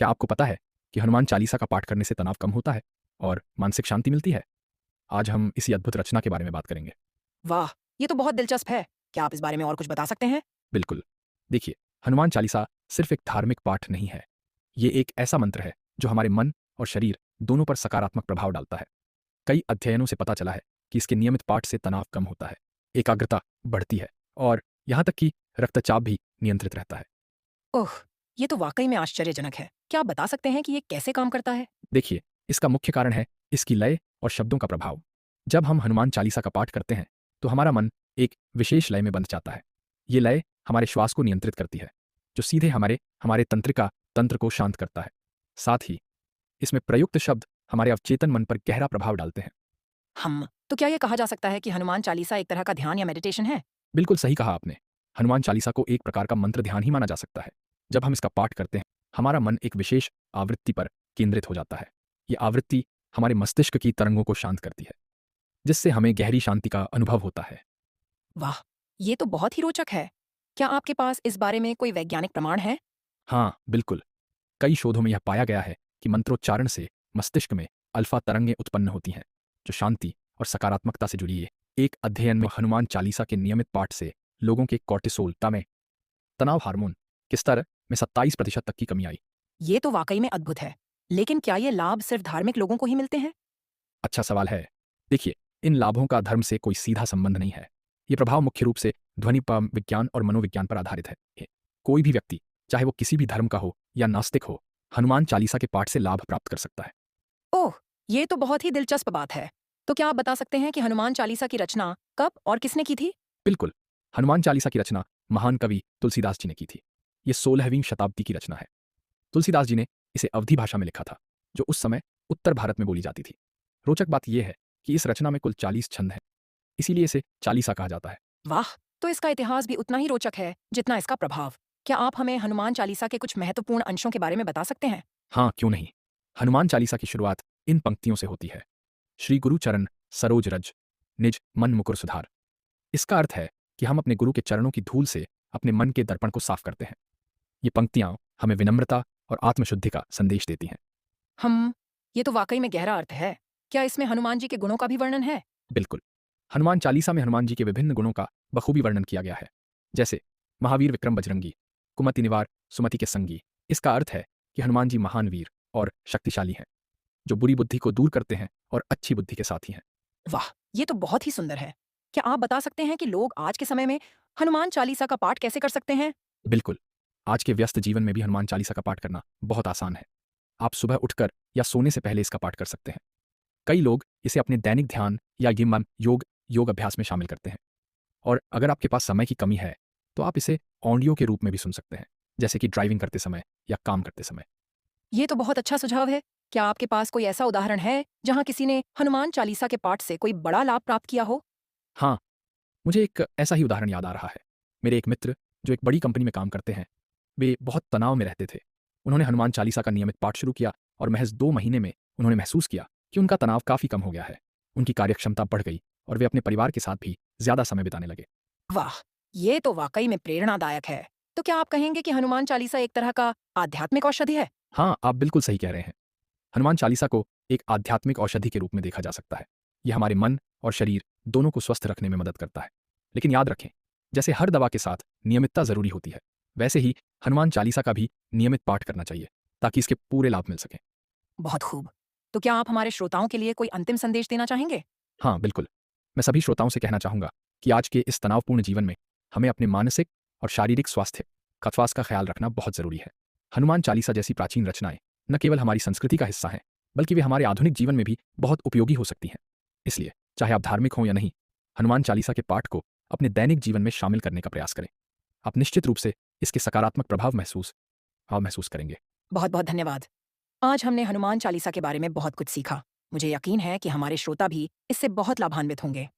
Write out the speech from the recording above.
क्या आपको पता है कि हनुमान चालीसा का पाठ करने से तनाव कम होता है और मानसिक शांति मिलती है? आज हम इसी अद्भुत रचना के बारे में बात करेंगे। वाह! ये तो बहुत दिलचस्प है। क्या आप इस बारे में और कुछ बता सकते हैं? बिल्कुल। देखिए, हनुमान चालीसा सिर्फ एक धार्मिक पाठ नहीं है। ये एक ऐसा मंत्र है जो हमारे मन और शरीर दोनों पर सकारात्मक प्रभाव डालता है। कई अध्ययनों से पता चला है कि इसके नियमित पाठ से तनाव कम होता है, एकाग्रता बढ़ती है और यहाँ तक कि रक्तचाप भी नियंत्रित रहता है। ओह! ये तो वाक़ई में आश्चर्यजनक है। क्या आप बता सकते हैं कि ये कैसे काम करता है? देखिए, इसका मुख्य कारण है इसकी लय और शब्दों का प्रभाव। जब हम हनुमान चालीसा का पाठ करते हैं, तो हमारा मन एक विशेष लय में बंध जाता है। ये लय हमारे श्वास को नियंत्रित करती है, जो सीधे हमारे हमारे तंत्रिका तंत्र को शांत करता है। साथ ही इसमें प्रयुक्त शब्द हमारे अवचेतन मन पर गहरा प्रभाव डालते हैं। तो क्या ये कहा जा सकता है कि हनुमान चालीसा एक तरह का ध्यान या मेडिटेशन है? बिल्कुल सही कहा आपने। हनुमान चालीसा को एक प्रकार का मंत्र ध्यान ही माना जा सकता है। जब हम इसका पाठ करते हैं, हमारा मन एक विशेष आवृत्ति पर केंद्रित हो जाता है। ये आवृत्ति हमारे मस्तिष्क की तरंगों को शांत करती है, जिससे हमें गहरी शांति का अनुभव होता है। वाह! ये तो बहुत ही रोचक है। क्या आपके पास इस बारे में कोई वैज्ञानिक प्रमाण है? हाँ, बिल्कुल। कई शोधों में यह पाया गया है कि मंत्रोच्चारण से मस्तिष्क में अल्फा तरंगें उत्पन्न होती हैं, जो शांति और सकारात्मकता से जुड़ी है। एक अध्ययन में हनुमान चालीसा के नियमित पाठ से लोगों के कॉर्टिसोल तनाव हार्मोन के स्तर में 27% तक की कमी आई। ये तो वाक़ई में अद्भुत है। लेकिन क्या ये लाभ सिर्फ धार्मिक लोगों को ही मिलते हैं? अच्छा सवाल है। देखिए, इन लाभों का धर्म से कोई सीधा संबंध नहीं है। ये प्रभाव मुख्य रूप से ध्वनि विज्ञान और मनोविज्ञान पर आधारित है। कोई भी व्यक्ति, चाहे वो किसी भी धर्म का हो या नास्तिक हो, हनुमान चालीसा के पाठ से लाभ प्राप्त कर सकता है। ओह! ये तो बहुत ही दिलचस्प बात है। तो क्या आप बता सकते हैं कि हनुमान चालीसा की रचना कब और किसने की थी? बिल्कुल, हनुमान चालीसा की रचना महान कवि तुलसीदास जी ने की थी। ये 16वीं शताब्दी की रचना है। तुलसीदास जी ने इसे अवधी भाषा में लिखा था, जो उस समय उत्तर भारत में बोली जाती थी। रोचक बात यह है कि इस रचना में कुल 40 छंद हैं, इसीलिए इसे चालीसा कहा जाता है। वाह! तो इसका इतिहास भी उतना ही रोचक है जितना इसका प्रभाव। क्या आप हमें हनुमान चालीसा के कुछ महत्वपूर्ण अंशों के बारे में बता सकते हैं? हाँ, क्यों नहीं। हनुमान चालीसा की शुरुआत इन पंक्तियों से होती है। श्री गुरु चरण सरोज रज, निज मन मुकुर सुधार। इसका अर्थ है कि हम अपने गुरु के चरणों की धूल से अपने मन के दर्पण को साफ करते हैं। ये पंक्तियां हमें विनम्रता और आत्मशुद्धि का संदेश देती हैं। हम ये तो वाकई में गहरा अर्थ है। क्या इसमें हनुमान जी के गुणों का भी वर्णन है? बिल्कुल, हनुमान चालीसा में हनुमान जी के विभिन्न गुणों का बखूबी वर्णन किया गया है। जैसे महावीर विक्रम बजरंगी, कुमति निवार सुमति के संगी। इसका अर्थ है कि हनुमान जी महान वीर और शक्तिशाली हैं, जो बुरी बुद्धि को दूर करते हैं और अच्छी बुद्धि के साथी हैं। वाह! ये तो बहुत ही सुंदर है। क्या आप बता सकते हैं कि लोग आज के समय में हनुमान चालीसा का पाठ कैसे कर सकते हैं? बिल्कुल, आज के व्यस्त जीवन में भी हनुमान चालीसा का पाठ करना बहुत आसान है। आप सुबह उठकर या सोने से पहले इसका पाठ कर सकते हैं। कई लोग इसे अपने दैनिक ध्यान या योग योग अभ्यास में शामिल करते हैं। और अगर आपके पास समय की कमी है, तो आप इसे ऑडियो के रूप में भी सुन सकते हैं, जैसे कि ड्राइविंग करते समय या काम करते समय। ये तो बहुत अच्छा सुझाव है। क्या आपके पास कोई ऐसा उदाहरण है जहाँ किसी ने हनुमान चालीसा के पाठ से कोई बड़ा लाभ प्राप्त किया हो? हाँ, मुझे एक ऐसा ही उदाहरण याद आ रहा है। मेरे एक मित्र जो एक बड़ी कंपनी में काम करते हैं, वे बहुत तनाव में रहते थे। उन्होंने हनुमान चालीसा का नियमित पाठ शुरू किया और महज़ 2 महीने में उन्होंने महसूस किया कि उनका तनाव काफ़ी कम हो गया है। उनकी कार्यक्षमता बढ़ गई और वे अपने परिवार के साथ भी ज़्यादा समय बिताने लगे। वाह! ये तो वाकई में प्रेरणादायक है। तो क्या आप कहेंगे कि हनुमान चालीसा एक तरह का आध्यात्मिक औषधि है? हाँ, आप बिल्कुल सही कह रहे हैं। हनुमान चालीसा को एक आध्यात्मिक औषधि के रूप में देखा जा सकता है। यह हमारे मन और शरीर दोनों को स्वस्थ रखने में मदद करता है। लेकिन याद रखें, जैसे हर दवा के साथ नियमितता ज़रूरी होती है, वैसे ही हनुमान चालीसा का भी नियमित पाठ करना चाहिए, ताकि इसके पूरे लाभ मिल सकें। बहुत खूब। तो क्या आप हमारे श्रोताओं के लिए कोई अंतिम संदेश देना चाहेंगे? हाँ, बिल्कुल। मैं सभी श्रोताओं से कहना चाहूँगा कि आज के इस तनावपूर्ण जीवन में हमें अपने मानसिक और शारीरिक स्वास्थ्य का ख्याल रखना बहुत ज़रूरी है। हनुमान चालीसा जैसी प्राचीन रचनाएँ न केवल हमारी संस्कृति का हिस्सा हैं, बल्कि वे हमारे आधुनिक जीवन में भी बहुत उपयोगी हो सकती हैं। इसलिए चाहे आप धार्मिक हों या नहीं, हनुमान चालीसा के पाठ को अपने दैनिक जीवन में शामिल करने का प्रयास करें। आप निश्चित रूप से इसके सकारात्मक प्रभाव महसूस करेंगे। बहुत-बहुत धन्यवाद। आज हमने हनुमान चालीसा के बारे में बहुत कुछ सीखा। मुझे यकीन है कि हमारे श्रोता भी इससे बहुत लाभान्वित होंगे।